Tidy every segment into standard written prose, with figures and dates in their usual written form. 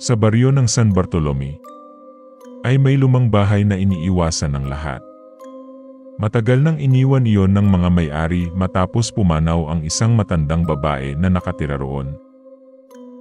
sa baryo ng San Bartolome, ay may lumang bahay na iniiwasan ng lahat. Matagal nang iniwan iyon ng mga may-ari matapos pumanaw ang isang matandang babae na nakatira roon.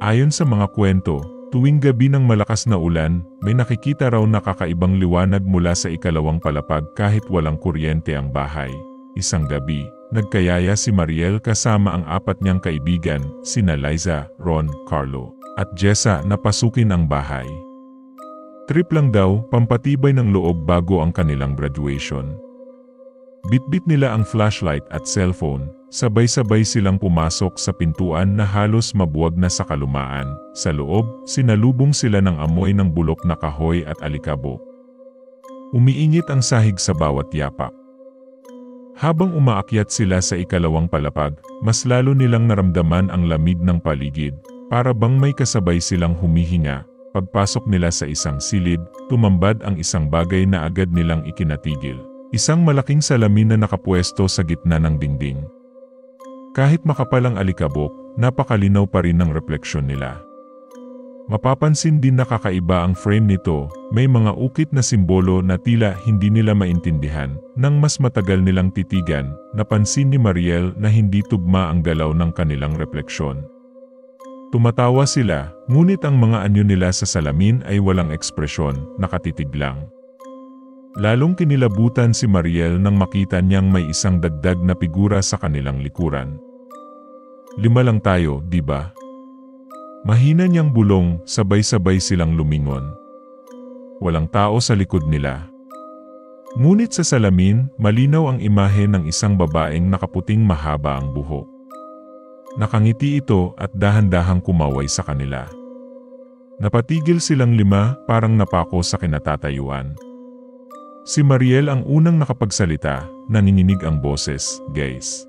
Ayon sa mga kwento, tuwing gabi ng malakas na ulan, may nakikita raw na kakaibang liwanag mula sa ikalawang palapag kahit walang kuryente ang bahay. Isang gabi, nagkayaya si Mariel kasama ang 4 niyang kaibigan, sina Liza, Ron, Carlo, at Jessa na pasukin ang bahay. Trip lang daw, pampatibay ng loob bago ang kanilang graduation. Bitbit nila ang flashlight at cellphone, sabay-sabay silang pumasok sa pintuan na halos mabuwag na sa kalumaan. Sa loob, sinalubong sila ng amoy ng bulok na kahoy at alikabok. Umiinit ang sahig sa bawat yapak. Habang umaakyat sila sa ikalawang palapag, mas lalo nilang naramdaman ang lamig ng paligid, para bang may kasabay silang humihinga. Pagpasok nila sa isang silid, tumambad ang isang bagay na agad nilang ikinatigil. Isang malaking salamin na nakapwesto sa gitna ng dingding. Kahit makapal ang alikabok, napakalinaw pa rin ang refleksyon nila. Mapapansin din na kakaiba ang frame nito, may mga ukit na simbolo na tila hindi nila maintindihan. Nang mas matagal nilang titigan, napansin ni Mariel na hindi tugma ang galaw ng kanilang refleksyon. Tumatawa sila, ngunit ang mga anyo nila sa salamin ay walang ekspresyon, nakatitig lang. Lalong kinilabutan si Mariel nang makita niyang may isang dagdag na figura sa kanilang likuran. 5 lang tayo, di ba? Mahina niyang bulong, sabay-sabay silang lumingon. Walang tao sa likod nila. Ngunit sa salamin, malinaw ang imahe ng isang babaeng nakaputing mahaba ang buhok. Nakangiti ito at dahan-dahang kumaway sa kanila. Napatigil silang 5, parang napako sa kinatatayuan. Si Mariel ang unang nakapagsalita, nanginginig ang boses, "Guys,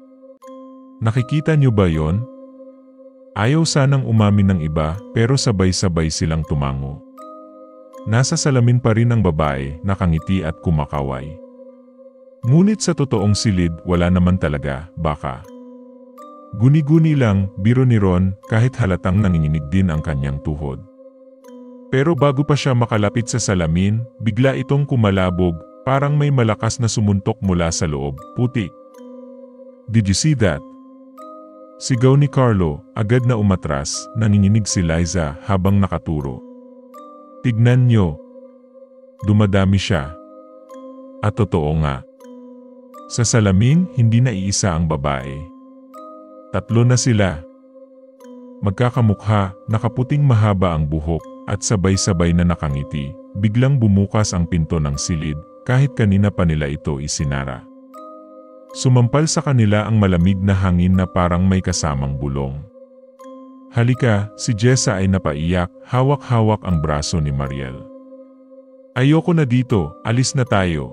nakikita niyo ba yon?" Ayaw sanang umamin ng iba, pero sabay-sabay silang tumango. Nasa salamin pa rin ang babae, nakangiti at kumakaway. Ngunit sa totoong silid, wala naman talaga, baka. Guni-guni lang, biro ni Ron, kahit halatang nanginginig din ang kanyang tuhod. Pero bago pa siya makalapit sa salamin, bigla itong kumalabog, parang may malakas na sumuntok mula sa loob, putik. "Did you see that?" Sigaw ni Carlo, agad na umatras, nanginginig si Liza habang nakaturo. "Tignan niyo." Dumadami siya. At totoo nga. Sa salamin, hindi na iisa ang babae. 3 na sila. Magkakamukha, nakaputing mahaba ang buhok, at sabay-sabay na nakangiti. Biglang bumukas ang pinto ng silid, kahit kanina pa nila ito isinara. Sumampal sa kanila ang malamig na hangin na parang may kasamang bulong. "Halika," si Jessa ay napaiyak, hawak-hawak ang braso ni Mariel. "Ayoko na dito, alis na tayo."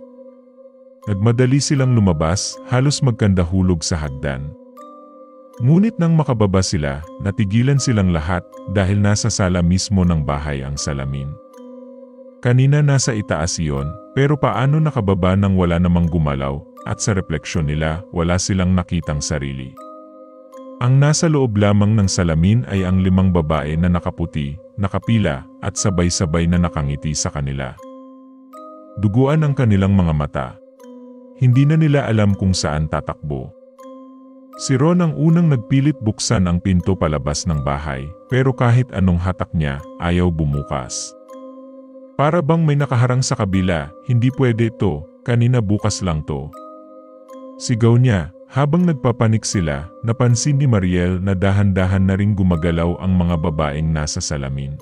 Nagmadali silang lumabas, halos magkandahulog sa hagdan. Ngunit nang makababa sila, natigilan silang lahat dahil nasa sala mismo ng bahay ang salamin. Kanina nasa itaas iyon, pero paano nakababa nang wala namang gumalaw? At sa refleksyon nila, wala silang nakitang sarili. Ang nasa loob lamang ng salamin ay ang 5 babae na nakaputi, nakapila, at sabay-sabay na nakangiti sa kanila. Duguan ang kanilang mga mata. Hindi na nila alam kung saan tatakbo. Si Ron ang unang nagpilit buksan ang pinto palabas ng bahay, pero kahit anong hatak niya, ayaw bumukas. Para bang may nakaharang sa kabila, "Hindi pwede ito, kanina bukas lang to." Sigaw niya, habang nagpapanik sila, napansin ni Mariel na dahan-dahan na ring gumagalaw ang mga babaeng nasa salamin.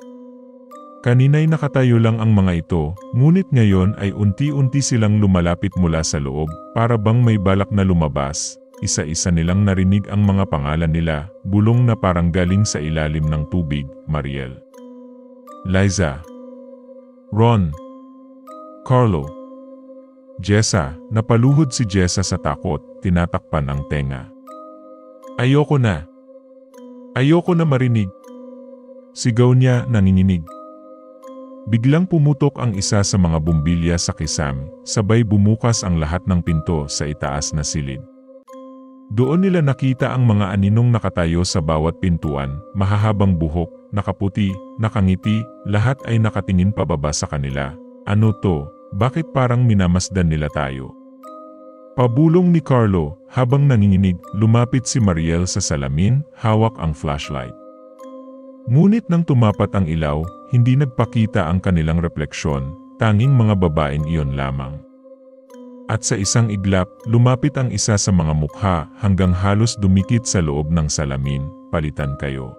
Kanina'y nakatayo lang ang mga ito, ngunit ngayon ay unti-unti silang lumalapit mula sa loob, para bang may balak na lumabas. Isa-isa nilang narinig ang mga pangalan nila, bulong na parang galing sa ilalim ng tubig, Mariel, Liza, Ron, Carlo, Jessa. Napaluhod si Jessa sa takot, tinatakpan ang tenga. "Ayoko na. Ayoko na marinig." Sigaw niya, nanginginig. Biglang pumutok ang isa sa mga bumbilya sa kisame, sabay bumukas ang lahat ng pinto sa itaas na silid. Doon nila nakita ang mga aninong nakatayo sa bawat pintuan, mahahabang buhok, nakaputi, nakangiti, lahat ay nakatingin pababa sa kanila. Ano to? Bakit parang minamasdan nila tayo? Pabulong ni Carlo, habang nanginginig, lumapit si Mariel sa salamin, hawak ang flashlight. Ngunit nang tumapat ang ilaw, hindi nagpakita ang kanilang refleksyon, tanging mga babaeng iyon lamang. At sa isang iglap, lumapit ang isa sa mga mukha hanggang halos dumikit sa loob ng salamin, palitan kayo.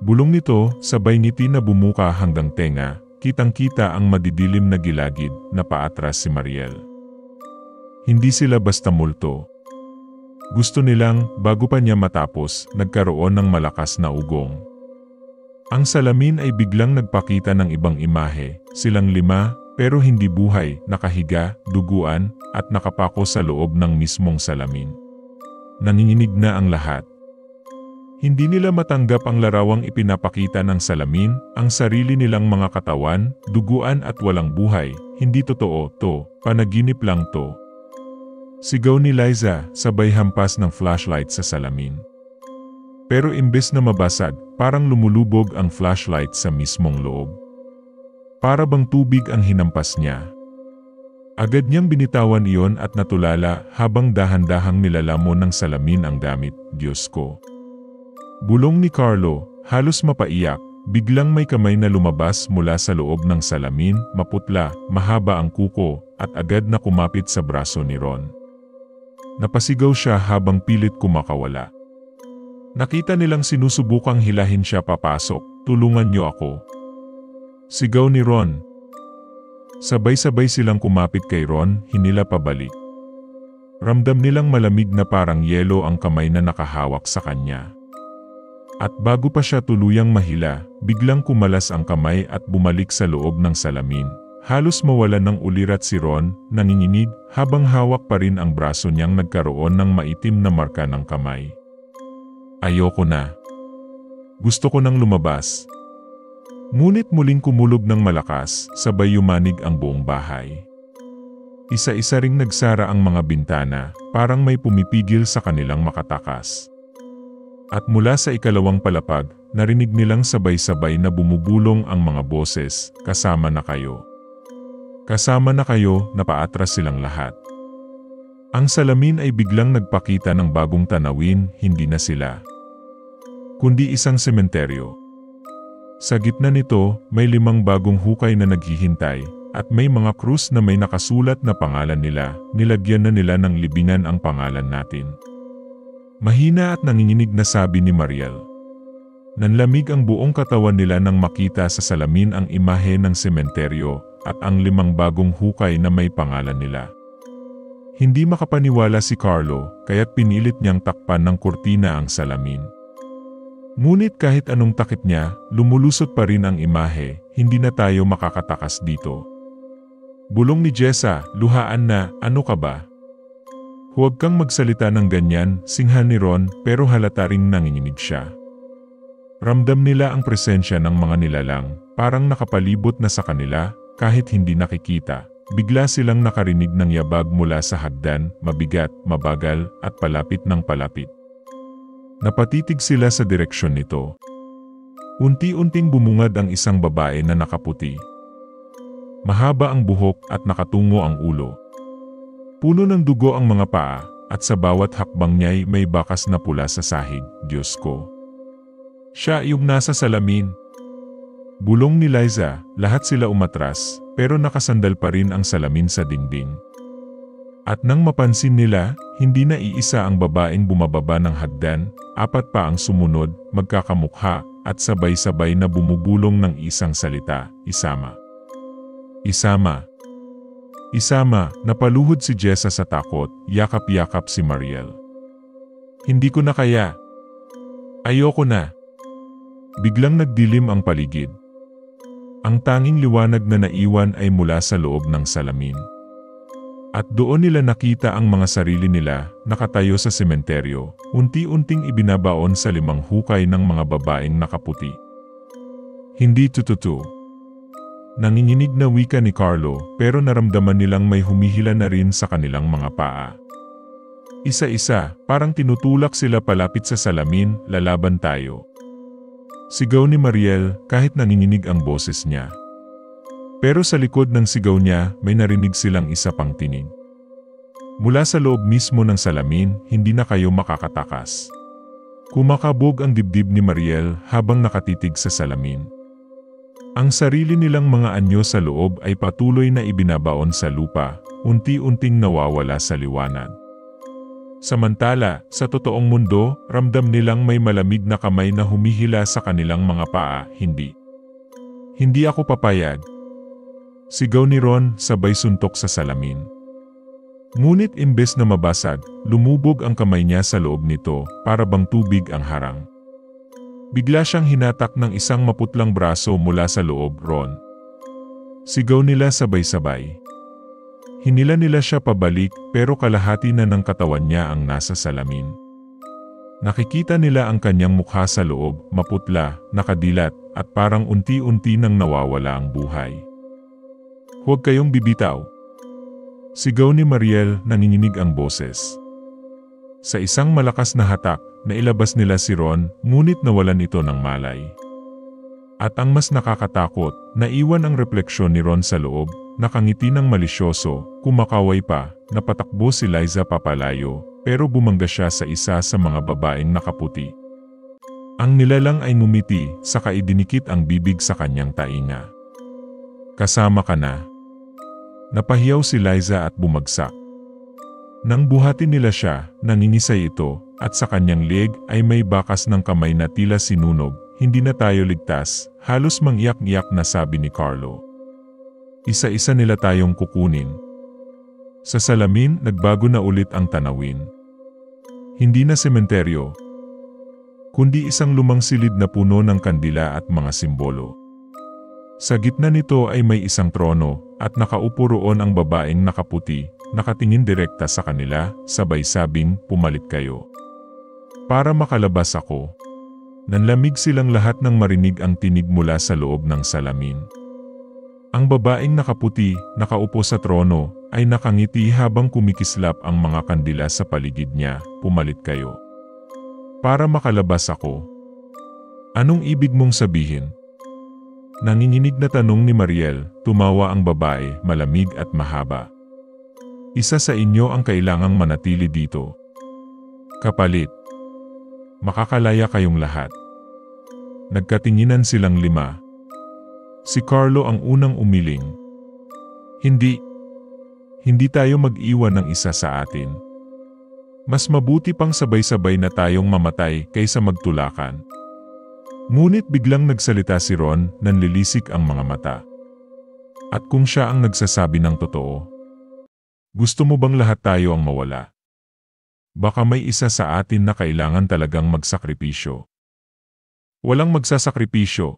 Bulong nito, sabay ngiti na bumuka hanggang tenga, kitang-kita ang madidilim na gilagid na paatras si Mariel. Hindi sila basta multo. Gusto nilang, bago pa niya matapos, nagkaroon ng malakas na ugong. Ang salamin ay biglang nagpakita ng ibang imahe, silang 5, pero hindi buhay, nakahiga, duguan, at nakapako sa loob ng mismong salamin. Nanginginig na ang lahat. Hindi nila matanggap ang larawang ipinapakita ng salamin, ang sarili nilang mga katawan, duguan at walang buhay, hindi totoo to, panaginip lang to. Sigaw ni Liza, sabay hampas ng flashlight sa salamin. Pero imbes na mabasag, parang lumulubog ang flashlight sa mismong loob. Para bang tubig ang hinampas niya. Agad niyang binitawan iyon at natulala habang dahan-dahang nilalamon ng salamin ang gamit, Diyos ko. Bulong ni Carlo, halos mapaiyak, biglang may kamay na lumabas mula sa loob ng salamin, maputla, mahaba ang kuko, at agad na kumapit sa braso ni Ron. Napasigaw siya habang pilit kumakawala. Nakita nilang sinusubukang hilahin siya papasok, tulungan niyo ako. Sigaw ni Ron. Sabay-sabay silang kumapit kay Ron, hinila pabalik. Ramdam nilang malamig na parang yelo ang kamay na nakahawak sa kanya. At bago pa siya tuluyang mahila, biglang kumalas ang kamay at bumalik sa loob ng salamin. Halos mawalan ng ulirat si Ron, nanginginig, habang hawak pa rin ang braso niyang nagkaroon ng maitim na marka ng kamay. Ayoko na. Gusto ko nang lumabas. Ngunit muling kumulog ng malakas, sabay yumanig ang buong bahay. Isa-isa ring nagsara ang mga bintana, parang may pumipigil sa kanilang makatakas. At mula sa ikalawang palapag, narinig nilang sabay-sabay na bumubulong ang mga boses, kasama na kayo. Kasama na kayo, napaatras silang lahat. Ang salamin ay biglang nagpakita ng bagong tanawin, hindi na sila, kundi isang sementeryo. Sa gitna nito, may 5 bagong hukay na naghihintay, at may mga krus na may nakasulat na pangalan nila, nilagyan na nila ng libingan ang pangalan natin. Mahina at nanginginig na sabi ni Mariel. Nanlamig ang buong katawan nila nang makita sa salamin ang imahe ng sementeryo, at ang 5 bagong hukay na may pangalan nila. Hindi makapaniwala si Carlo, kaya't pinilit niyang takpan ng kurtina ang salamin. Ngunit kahit anong takip niya, lumulusot pa rin ang imahe, hindi na tayo makakatakas dito. Bulong ni Jessa, luhaan na, ano ka ba? Huwag kang magsalita ng ganyan, singhan ni Ron, pero halata ring nanginginig siya. Ramdam nila ang presensya ng mga nilalang, parang nakapalibot na sa kanila, kahit hindi nakikita. Bigla silang nakarinig ng yabag mula sa hagdan, mabigat, mabagal, at palapit ng palapit. Napatitig sila sa direksyon nito. Unti-unting bumungad ang isang babae na nakaputi. Mahaba ang buhok at nakatungo ang ulo. Puno ng dugo ang mga paa, at sa bawat hakbang niya'y may bakas na pula sa sahig, Diyos ko. Siya yung nasa salamin. Bulong ni Liza, lahat sila umatras, pero nakasandal pa rin ang salamin sa dingding. At nang mapansin nila, hindi na iisa ang babaeng bumababa ng hagdan, 4 pa ang sumunod, magkakamukha, at sabay-sabay na bumubulong ng isang salita, Isama. Isama. Isama, napaluhod si Jessa sa takot, yakap-yakap si Mariel. Hindi ko na kaya. Ayoko na. Biglang nagdilim ang paligid. Ang tanging liwanag na naiwan ay mula sa loob ng salamin. At doon nila nakita ang mga sarili nila, nakatayo sa sementeryo, unti-unting ibinabaon sa 5 hukay ng mga babaeng nakaputi. Hindi tututu. Nanginginig na wika ni Carlo, pero naramdaman nilang may humihila na rin sa kanilang mga paa. Isa-isa, parang tinutulak sila palapit sa salamin, lalaban tayo. Sigaw ni Mariel kahit nanginginig ang boses niya. Pero sa likod ng sigaw niya, may narinig silang isa pang tinig. Mula sa loob mismo ng salamin, hindi na kayo makakatakas. Kumakabog ang dibdib ni Mariel habang nakatitig sa salamin. Ang sarili nilang mga anyo sa loob ay patuloy na ibinabaon sa lupa, unti-unting nawawala sa liwanag. Samantala, sa totoong mundo, ramdam nilang may malamig na kamay na humihila sa kanilang mga paa, hindi. Hindi ako papayag. Sigaw ni Ron sabay suntok sa salamin. Ngunit imbes na mabasag, lumubog ang kamay niya sa loob nito, para bang tubig ang harang. Bigla siyang hinatak ng isang maputlang braso mula sa loob, Ron. Sigaw nila sabay-sabay. Hinila nila siya pabalik pero kalahati na ng katawan niya ang nasa salamin. Nakikita nila ang kanyang mukha sa loob, maputla, nakadilat, at parang unti-unti nang nawawala ang buhay. Huwag kayong bibitaw. Sigaw ni Mariel, nanginginig ang boses. Sa isang malakas na hatak, nailabas nila si Ron, ngunit nawalan ito ng malay. At ang mas nakakatakot, naiwan ang refleksyon ni Ron sa loob, nakangiti ng malisyoso, kumakaway pa, napatakbo si Liza papalayo, pero bumangga siya sa isa sa mga babaeng nakaputi. Ang nilalang ay ngumiti, saka idinikit ang bibig sa kanyang tainga. Kasama ka na. Napahiyaw si Liza at bumagsak. Nang buhatin nila siya, nangingisay ito, at sa kanyang leeg ay may bakas ng kamay na tila sinunog. Hindi na tayo ligtas, halos mangyak-iyak na sabi ni Carlo. Isa-isa nila tayong kukunin. Sa salamin, nagbago na ulit ang tanawin. Hindi na sementeryo, kundi isang lumang silid na puno ng kandila at mga simbolo. Sa gitna nito ay may isang trono, at nakaupo roon ang babaeng nakaputi, nakatingin direkta sa kanila, sabay sabing, pumalit kayo. Para makalabas ako. Nanlamig silang lahat nang marinig ang tinig mula sa loob ng salamin. Ang babaeng nakaputi, nakaupo sa trono, ay nakangiti habang kumikislap ang mga kandila sa paligid niya, pumalit kayo. Para makalabas ako. Anong ibig mong sabihin? Nanginginig na tanong ni Mariel, tumawa ang babae, malamig at mahaba. Isa sa inyo ang kailangang manatili dito. Kapalit. Makakalaya kayong lahat. Nagkatinginan silang lima. Si Carlo ang unang umiling. Hindi. Hindi tayo mag-iwan ng isa sa atin. Mas mabuti pang sabay-sabay na tayong mamatay kaysa magtulakan. Ngunit biglang nagsalita si Ron, nanlilisik ang mga mata. At kung siya ang nagsasabi ng totoo, gusto mo bang lahat tayo ang mawala? Baka may isa sa atin na kailangan talagang magsakripisyo. Walang magsasakripisyo.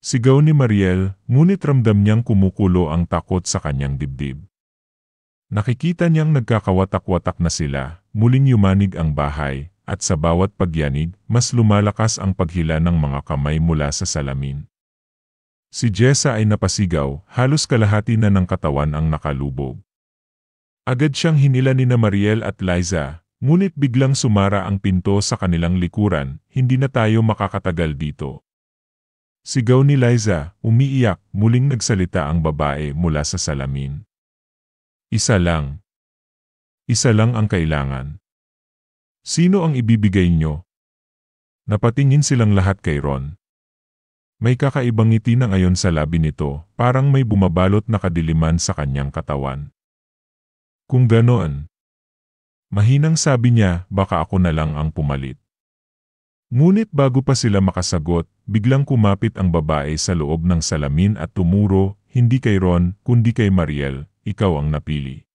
Sigaw ni Mariel, ngunit ramdam niyang kumukulo ang takot sa kanyang dibdib. Nakikita niyang nagkakawatak-watak na sila, muling yumanig ang bahay, at sa bawat pagyanig, mas lumalakas ang paghila ng mga kamay mula sa salamin. Si Jessa ay napasigaw, halos kalahati na ng katawan ang nakalubog. Agad siyang hinila ni Mariel at Liza, ngunit biglang sumara ang pinto sa kanilang likuran, hindi na tayo makakatagal dito. Sigaw ni Liza, umiiyak, muling nagsalita ang babae mula sa salamin. Isa lang. Isa lang ang kailangan. Sino ang ibibigay nyo? Napatingin silang lahat kay Ron. May kakaibang ngiti na ngayon sa labi nito, parang may bumabalot na kadiliman sa kanyang katawan. Kung ganoon, mahinang sabi niya, baka ako na lang ang pumalit. Ngunit bago pa sila makasagot, biglang kumapit ang babae sa loob ng salamin at tumuro, hindi kay Ron, kundi kay Mariel, ikaw ang napili.